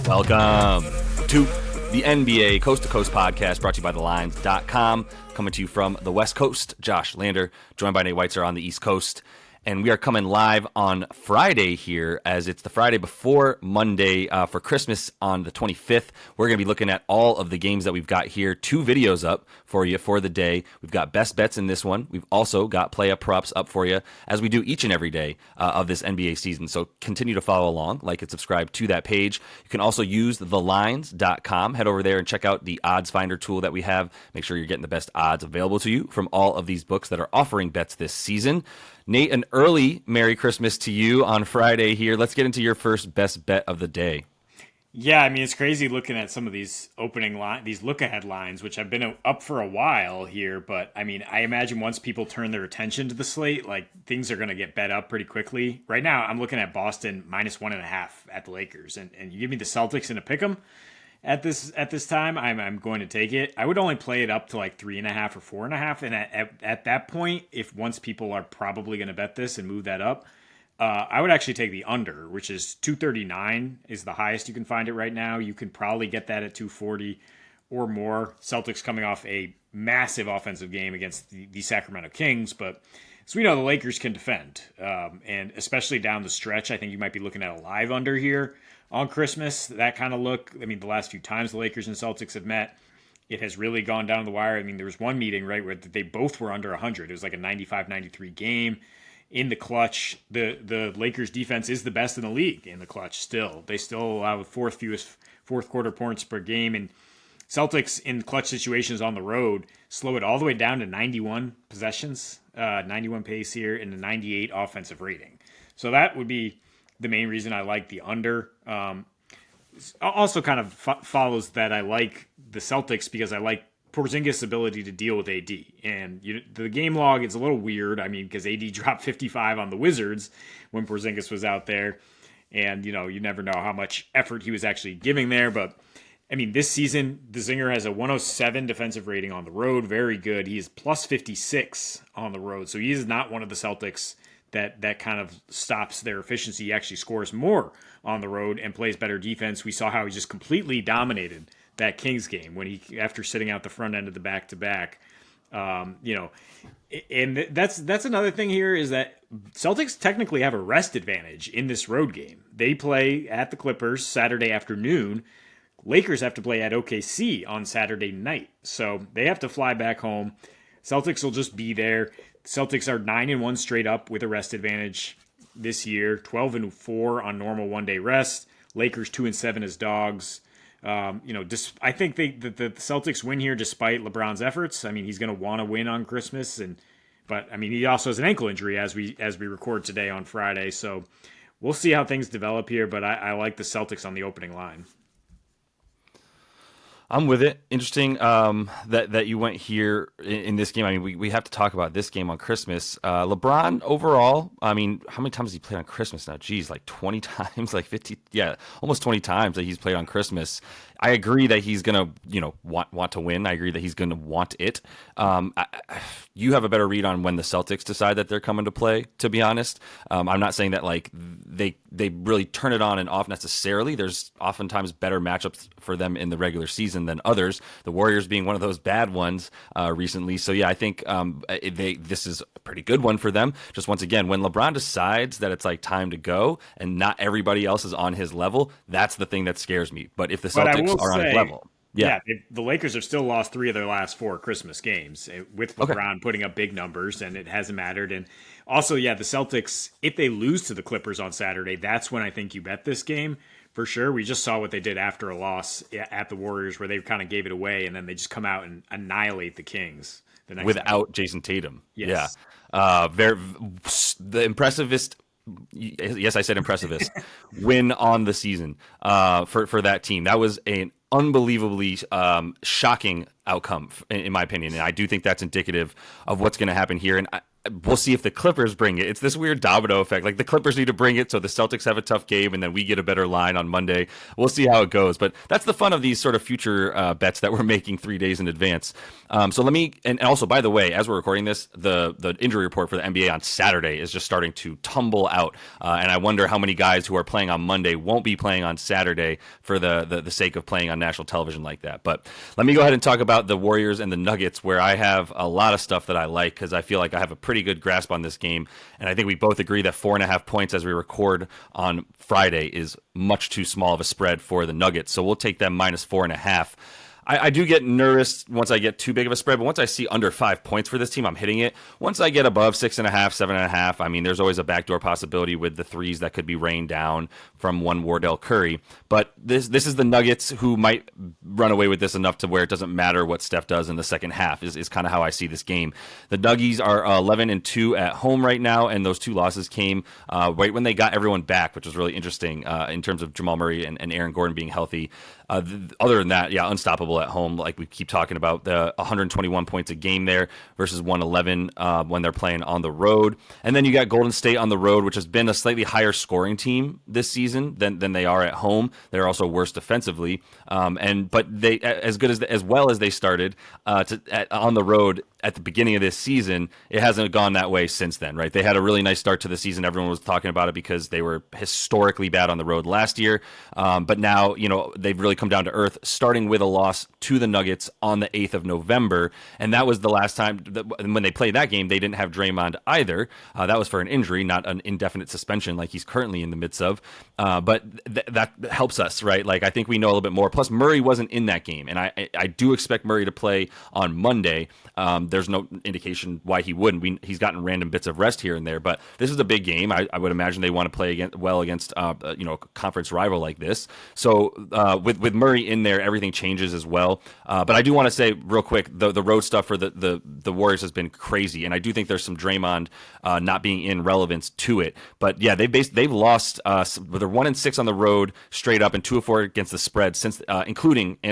Welcome to the NBA Coast to Coast podcast brought to you by TheLines.com. Coming to you from the West Coast, Josh Lander, joined by Nate Weitzer on the East Coast. And we are coming live on Friday here, as it's the Friday before Monday for Christmas on the 25th. We're going to be looking at all of the games that we've got here. 2 videos up for you for the day. We've got best bets in this one. We've also got play-up props up for you, as we do each and every day of this NBA season. So continue to follow along, like and subscribe to that page. You can also use thelines.com. Head over there and check out the odds finder tool that we have. Make sure you're getting the best odds available to you from all of these books that are offering bets this season. Nate, an early Merry Christmas to you on Friday here. Let's get into your first best bet of the day. Yeah, I mean, it's crazy looking at some of these these look-ahead lines, which have been up for a while here. But, I mean, I imagine once people turn their attention to the slate, like, things are going to get bet up pretty quickly. Right now, I'm looking at Boston -1.5 at the Lakers. And you give me the Celtics in a pick 'em at this time, I'm going to take it. I would only play it up to like 3.5 or 4.5. And at that point, if once people are probably going to bet this and move that up, I would actually take the under, which is 239 is the highest you can find it right now. You can probably get that at 240 or more. Celtics coming off a massive offensive game against the Sacramento Kings, but so we know the Lakers can defend, and especially down the stretch, I think you might be looking at a live under here on Christmas. That kind of look. I mean, the last few times the Lakers and Celtics have met, it has really gone down the wire. I mean, there was one meeting, right, where they both were under 100. It was like a 95-93 game. In the clutch, the Lakers defense is the best in the league in the clutch still. They still allow the fourth quarter points per game. And Celtics in clutch situations on the road slow it all the way down to 91 possessions, 91 pace here, and a 98 offensive rating. So that would be the main reason I like the under. Also kind of follows that I like the Celtics because I like Porzingis' ability to deal with AD. And the game log is a little weird. I mean, because AD dropped 55 on the Wizards when Porzingis was out there. And, you never know how much effort he was actually giving there. But, I mean, this season, the Zinger has a 107 defensive rating on the road. Very good. He is plus 56 on the road. So he is not one of the Celtics that kind of stops their efficiency. He actually scores more on the road and plays better defense. We saw how he just completely dominated that Kings game when he, after sitting out the front end of the back-to-back, and that's another thing here is that Celtics technically have a rest advantage in this road game. They play at the Clippers Saturday afternoon. Lakers have to play at OKC on Saturday night. So they have to fly back home. Celtics will just be there. Celtics are 9-1 straight up with a rest advantage this year, 12-4 on normal one-day rest. Lakers 2-7 as dogs. I think the Celtics win here despite LeBron's efforts. I mean, he's going to want to win on Christmas, but I mean, he also has an ankle injury as we record today on Friday. So we'll see how things develop here. But I like the Celtics on the opening line. I'm with it. Interesting that you went here in this game. I mean, we have to talk about this game on Christmas. LeBron overall, I mean, how many times has he played on Christmas now? Geez, like 20 times, like 50, yeah, almost 20 times that he's played on Christmas. I agree that he's going to, want to win. I agree that he's going to want it. You have a better read on when the Celtics decide that they're coming to play, to be honest. I'm not saying that like they really turn it on and off necessarily. There's oftentimes better matchups for them in the regular season than others, the Warriors being one of those bad ones recently. So yeah, I think this is a pretty good one for them. Just once again, when LeBron decides that it's like time to go and not everybody else is on his level, that's the thing that scares me. But if the Celtics are on his level, yeah, the Lakers have still lost 3 of their last 4 Christmas games with LeBron putting up big numbers, and it hasn't mattered. And also, yeah, the Celtics, if they lose to the Clippers on Saturday, that's when I think you bet this game for sure. We just saw what they did after a loss at the Warriors, where they kind of gave it away, and then they just come out and annihilate the Kings the next without time. Jason Tatum. Yes. Yeah, the impressivest. Yes, I said impressivist win on the season for that team. That was an unbelievably shocking outcome, in my opinion. And I do think that's indicative of what's going to happen here. And we'll see if the Clippers bring it. It's this weird domino effect. Like the Clippers need to bring it, so the Celtics have a tough game, and then we get a better line on Monday. We'll see how it goes. But that's the fun of these sort of future bets that we're making 3 days in advance. So let me, and also by the way, as we're recording this, the injury report for the NBA on Saturday is just starting to tumble out, and I wonder how many guys who are playing on Monday won't be playing on Saturday for the sake of playing on national television like that. But let me go ahead and talk about the Warriors and the Nuggets, where I have a lot of stuff that I like because I feel like I have a pretty good grasp on this game, and I think we both agree that 4.5 points as we record on Friday is much too small of a spread for the Nuggets. So we'll take them minus 4.5. I do get nervous once I get too big of a spread, but once I see under 5 points for this team, I'm hitting it. Once I get above 6.5, 7.5, I mean, there's always a backdoor possibility with the threes that could be rained down from one Wardell Curry. But this is the Nuggets who might run away with this enough to where it doesn't matter what Steph does in the second half is kind of how I see this game. The Nuggies are 11-2 at home right now, and those 2 losses came right when they got everyone back, which was really interesting in terms of Jamal Murray and Aaron Gordon being healthy. Other than that, yeah, unstoppable at home. Like we keep talking about, the 121 points a game there versus 111 when they're playing on the road. And then you got Golden State on the road, which has been a slightly higher scoring team this season than they are at home. They're also worse defensively, but they as well as they started on the road at the beginning of this season, it hasn't gone that way since then, right? They had a really nice start to the season. Everyone was talking about it because they were historically bad on the road last year. But now, they've really come down to earth, starting with a loss to the Nuggets on the 8th of November. And that was the last time when they played that game, they didn't have Draymond either. That was for an injury, not an indefinite suspension like he's currently in the midst of. But that helps us, right? Like, I think we know a little bit more. Plus, Murray wasn't in that game. And I do expect Murray to play on Monday. There's no indication why he wouldn't. He's gotten random bits of rest here and there, but this is a big game. I would imagine they want to play against a conference rival like this. So with Murray in there, everything changes as well. But I do want to say real quick, the road stuff for the Warriors has been crazy, and I do think there's some Draymond not being in relevance to it. But yeah, they've lost. They're 1-6 on the road straight up, and 2-4 against the spread since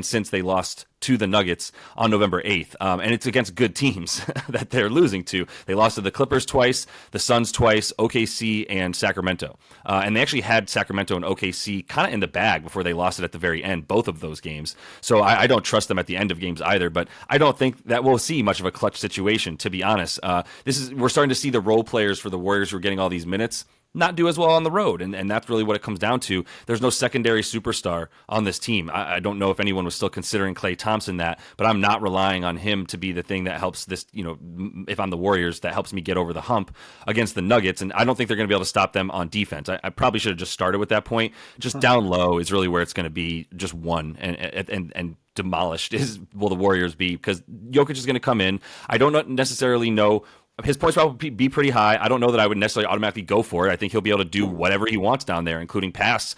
since they lost to the Nuggets on November 8th. And it's against good teams that they're losing to. They lost to the Clippers twice, the Suns twice, OKC, and Sacramento. And they actually had Sacramento and OKC kind of in the bag before they lost it at the very end, both of those games. So I don't trust them at the end of games either, but I don't think that we'll see much of a clutch situation, to be honest. We're starting to see the role players for the Warriors who are getting all these minutes not do as well on the road, and that's really what it comes down to. There's no secondary superstar on this team. I don't know if anyone was still considering Klay Thompson that, but I'm not relying on him to be the thing that helps this, if I'm the Warriors, that helps me get over the hump against the Nuggets, and I don't think they're going to be able to stop them on defense. I probably should have just started with that point. Just down low is really where it's going to be just one, and demolished will the Warriors be, because Jokic is going to come in. I don't necessarily know. His points will be pretty high. I don't know that I would necessarily automatically go for it. I think he'll be able to do whatever he wants down there, including pass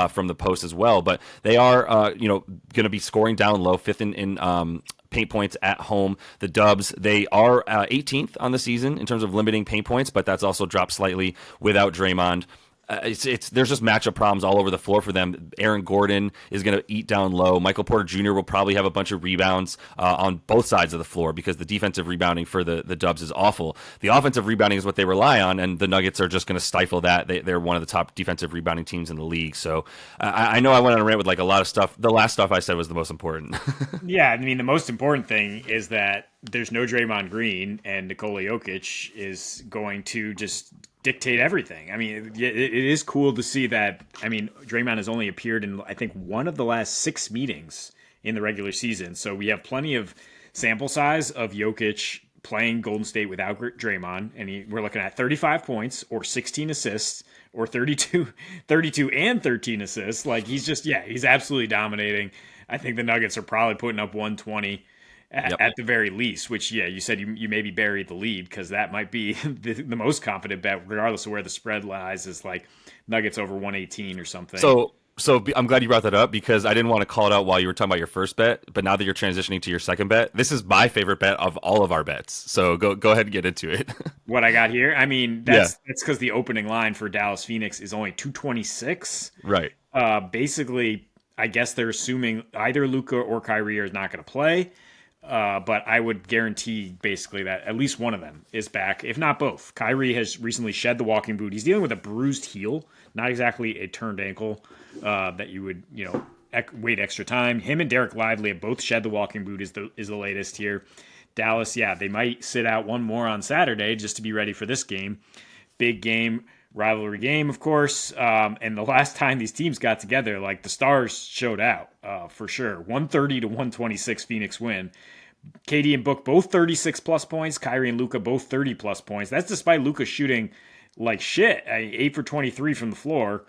from the post as well. But they are, going to be scoring down low, fifth in paint points at home. The Dubs, they are 18th on the season in terms of limiting paint points, but that's also dropped slightly without Draymond. There's just matchup problems all over the floor for them. Aaron Gordon is going to eat down low. Michael Porter Jr. will probably have a bunch of rebounds on both sides of the floor because the defensive rebounding for the Dubs is awful. The offensive rebounding is what they rely on, and the Nuggets are just going to stifle that. They're one of the top defensive rebounding teams in the league. So I know I went on a rant with like a lot of stuff. The last stuff I said was the most important. Yeah, I mean, the most important thing is that there's no Draymond Green, and Nikola Jokic is going to just dictate everything. I mean, it is cool to see that. I mean, Draymond has only appeared in, I think, one of the last 6 meetings in the regular season. So we have plenty of sample size of Jokic playing Golden State without Draymond. And we're looking at 35 points or 16 assists or 32 and 13 assists. Like, he's absolutely dominating. I think the Nuggets are probably putting up 120 at the very least, which, you said you maybe buried the lead, because that might be the most confident bet, regardless of where the spread lies, is like Nuggets over 118 or something. So I'm glad you brought that up, because I didn't want to call it out while you were talking about your first bet, but now that you're transitioning to your second bet, this is my favorite bet of all of our bets. So go ahead and get into it. What I got here, I mean, that's because the opening line for Dallas Phoenix is only 226. Right. Basically, I guess they're assuming either Luka or Kyrie is not going to play. But I would guarantee basically that at least one of them is back, if not both. Kyrie has recently shed the walking boot. He's dealing with a bruised heel, not exactly a turned ankle that you would, wait extra time. Him and Derek Lively have both shed the walking boot. Is the latest here. Dallas, yeah, they might sit out one more on Saturday just to be ready for this game. Big game, rivalry game, of course. And the last time these teams got together, like the stars showed out for sure. 130 to 126 Phoenix win. KD and Book both 36 plus points. Kyrie and Luka both 30 plus points. That's despite Luka shooting like shit, 8 for 23 from the floor.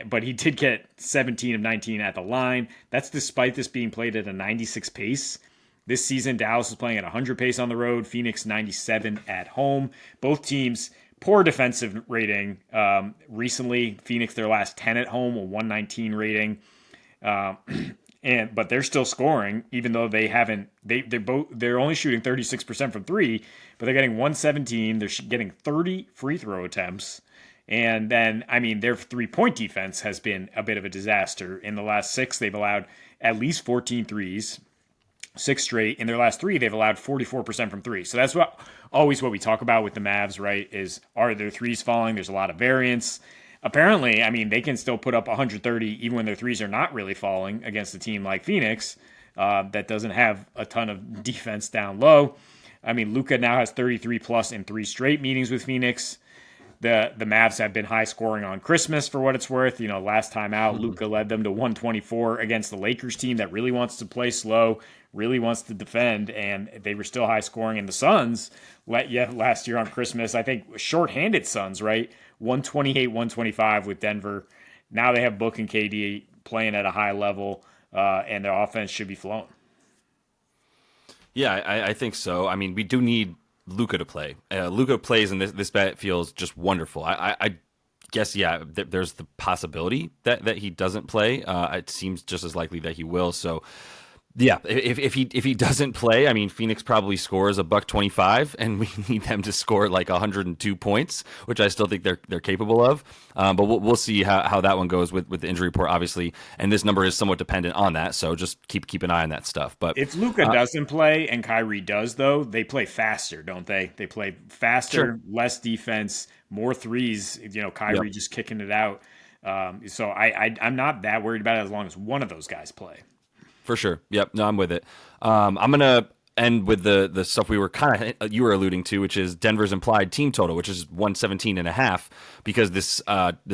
But he did get 17 of 19 at the line. That's despite this being played at a 96 pace. This season, Dallas is playing at 100 pace on the road, Phoenix 97 at home. Both teams, poor defensive rating. Recently, Phoenix, their last 10 at home, a 119 rating. But they're still scoring, even though they're only shooting 36% from three, but they're getting 117. They're getting 30 free throw attempts. And then, their 3-point defense has been a bit of a disaster. In the last 6, they've allowed at least 14 threes. 6 straight. In their last 3, they've allowed 44% from 3. So that's always what we talk about with the Mavs, right? Are their threes falling? There's a lot of variance. Apparently, they can still put up 130 even when their threes are not really falling against a team like Phoenix that doesn't have a ton of defense down low. Luka now has 33 plus in 3 straight meetings with Phoenix. The Mavs have been high scoring on Christmas for what it's worth. Last time out, Luka led them to 124 against the Lakers team that really wants to play slow, really wants to defend, and they were still high scoring. And the Suns, last year on Christmas, I think shorthanded Suns, right? 128, 125 with Denver. Now they have Book and KD playing at a high level, and their offense should be flowing. Yeah, I think so. We do need Luka to play. Luka plays, and this bet feels just wonderful. I guess, yeah, there's the possibility that he doesn't play. It seems just as likely that he will. So, yeah, if he doesn't play, Phoenix probably scores $125, and we need them to score like 102 points, which I still think they're capable of. But we'll see how that one goes with the injury report, obviously, and this number is somewhat dependent on that. So just keep an eye on that stuff. But if Luka doesn't play and Kyrie does, though, they play faster, don't they? They play faster, sure. Less defense, more threes. Kyrie just kicking it out. So I'm not that worried about it as long as one of those guys play. For sure. Yep. No, I'm with it. I'm going to end with the stuff you were alluding to, which is Denver's implied team total, which is 117.5, because this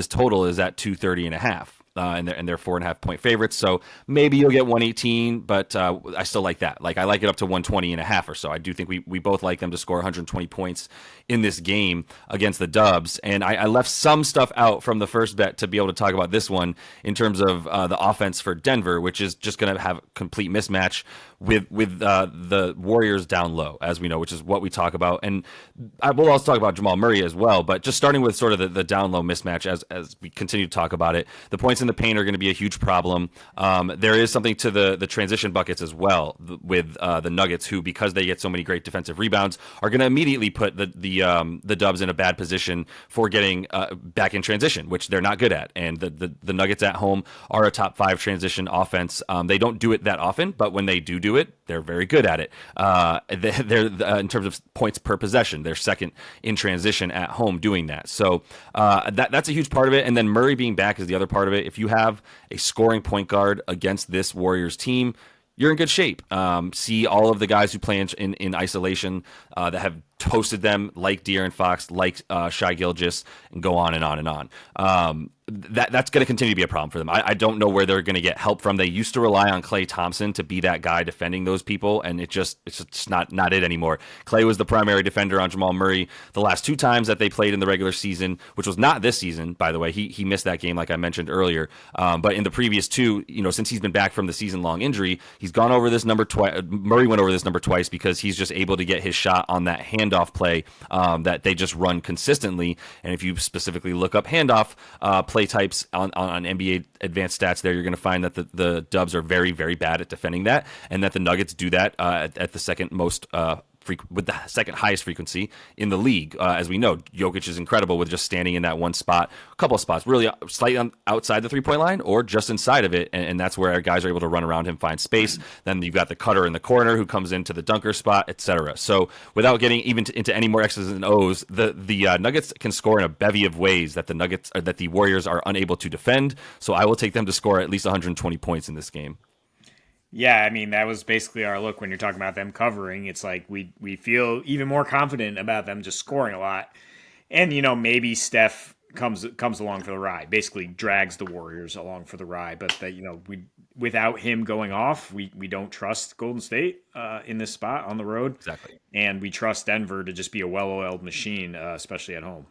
total is at 230.5. And they're 4.5 point favorites. So maybe you'll get 118, but I still like that. I like it up to 120.5 or so. I do think we both like them to score 120 points in this game against the Dubs. And I left some stuff out from the first bet to be able to talk about this one in terms of the offense for Denver, which is just going to have a complete mismatch with the Warriors down low, as we know, which is what we talk about. And we'll also talk about Jamal Murray as well. But just starting with sort of the down low mismatch as we continue to talk about it, the points in the paint are going to be a huge problem. There is something to the transition buckets as well with the Nuggets, who, because they get so many great defensive rebounds, are going to immediately put the Dubs in a bad position for getting back in transition, which they're not good at. And the Nuggets at home are a top 5 transition offense. They don't do it that often, but when they do it, they're very good at it. They're in terms of points per possession, they're second in transition at home doing that. So that's a huge part of it. And then Murray being back is the other part of it. If you have a scoring point guard against this Warriors team, you're in good shape. See all of the guys who play in isolation that have toasted them, like De'Aaron Fox, like Shai Gilgeous, and go on and on and on. That's going to continue to be a problem for them. I don't know where they're going to get help from. They used to rely on Klay Thompson to be that guy defending those people, and it's just not it anymore. Klay was the primary defender on Jamal Murray the last 2 times that they played in the regular season, which was not this season, by the way. He missed that game, like I mentioned earlier. But in the previous 2, since he's been back from the season-long injury, he's gone over this number twice. Murray went over this number twice because he's just able to get his shot on that handoff play that they just run consistently. And if you specifically look up handoff play types on NBA advanced stats there, you're going to find that the Dubs are very, very bad at defending that, and that the Nuggets do that at the second most with the second highest frequency in the league. As we know, Jokic is incredible with just standing in that one spot, a couple of spots, really slightly outside the 3-point line or just inside of it, and that's where guys are able to run around him, find space. Then you've got the cutter in the corner who comes into the dunker spot, etc. So without getting even into any more X's and O's, the Nuggets can score in a bevy of ways that the Warriors are unable to defend. So I will take them to score at least 120 points in this game. Yeah, I mean, that was basically our look when you're talking about them covering. It's like we feel even more confident about them just scoring a lot. And, maybe Steph comes along for the ride, basically drags the Warriors along for the ride. But, without him going off, we don't trust Golden State in this spot on the road. Exactly. And we trust Denver to just be a well-oiled machine, especially at home.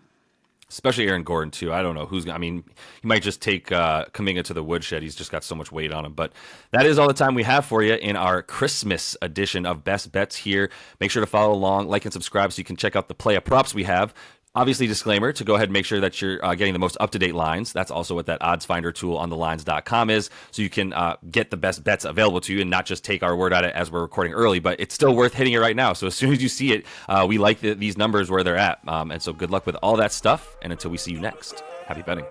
Especially Aaron Gordon, too. I don't know who's – I mean, he might just take Kuminga to the woodshed. He's just got so much weight on him. But that is all the time we have for you in our Christmas edition of Best Bets here. Make sure to follow along, like, and subscribe so you can check out the play-up props we have. Obviously, disclaimer, to go ahead and make sure that you're getting the most up-to-date lines. That's also what that odds finder tool on thelines.com is, so you can get the best bets available to you and not just take our word at it as we're recording early, but it's still worth hitting it right now. So as soon as you see it, we like these numbers where they're at. And so good luck with all that stuff, and until we see you next, happy betting.